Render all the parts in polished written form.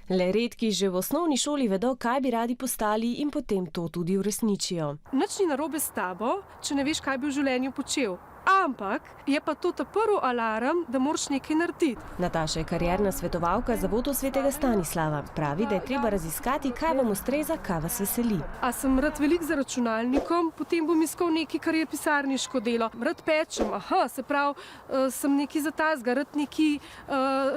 Le redki že v osnovni šoli vedo, kaj bi radi postali in potem to tudi uresničijo. Nič ni narobe s tabo, če ne veš, kaj bi v življenju počel. Ampak je pa to ta prvi alarm, da moraš nekaj narediti. Nataša je karierna svetovalka Zavodu svetega Stanislava. Pravi, da je treba raziskati, kaj vam ustreza, kaj vas veseli. A sem rad velik za računalnikom, potem bom iskal nekaj, kar je pisarniško delo. Rad pečem, se pravi, sem nekaj za tazga, rad nekaj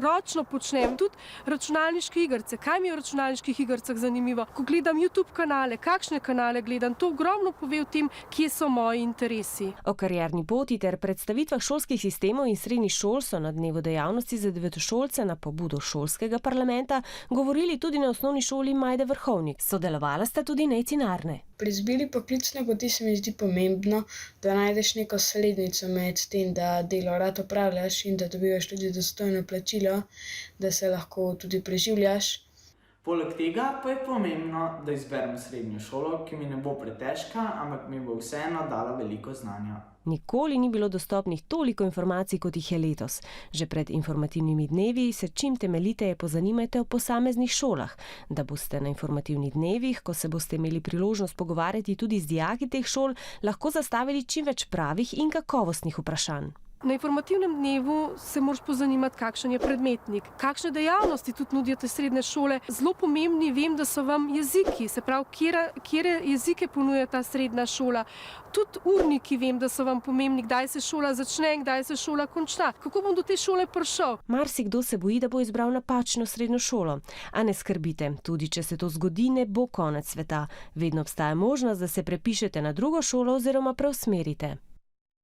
ročno počnem. Tudi računalniške igrice. Kaj mi je v računalniških igricah zanimivo? Ko gledam YouTube kanale, kakšne kanale gledam, to ogromno pove o tem, kje so moji interesi. O karierni poti ter predstavitvah šolskih sistemov in srednjih šol so na dnevu dejavnosti za devetošolce na pobudo šolskega parlamenta govorili tudi na osnovni šoli Majde Vrhovnik. Sodelovala sta tudi Nejci Narne. Pri izbiri poklicne poti se mi zdi pomembno, da najdeš neko slednico med tem, da delo rad opravljaš in da dobivaš tudi dostojno plačilo, da se lahko tudi preživljaš. Poleg tega pa je pomembno, da izberem srednjo šolo, ki mi ne bo pretežka, ampak mi bo vseeno dala veliko znanja. Nikoli ni bilo dostopnih toliko informacij, kot jih je letos. Že pred informativnimi dnevi se čim temeljiteje pozanimajte o posameznih šolah, da boste na informativnih dnevih, ko se boste imeli priložnost pogovarjati tudi z dijaki teh šol, lahko zastavili čim več pravih in kakovostnih vprašanj. Na informativnem dnevu se moraš pozanimati, kakšen je predmetnik, kakšne dejavnosti tudi nudijo te srednje šole. Zelo pomembni, vem, da so vam jeziki, se pravi, kjere jezike ponuja ta srednja šola. Tudi urniki vem, da so vam pomembni, kdaj se šola začne in kdaj se šola konča. Kako bom do te šole prišel? Marsikdo se boji, da bo izbral napačno srednjo šolo. A ne skrbite, tudi če se to zgodi, ne bo konec sveta. Vedno obstaja možnost, da se prepišete na drugo šolo oziroma preusmerite.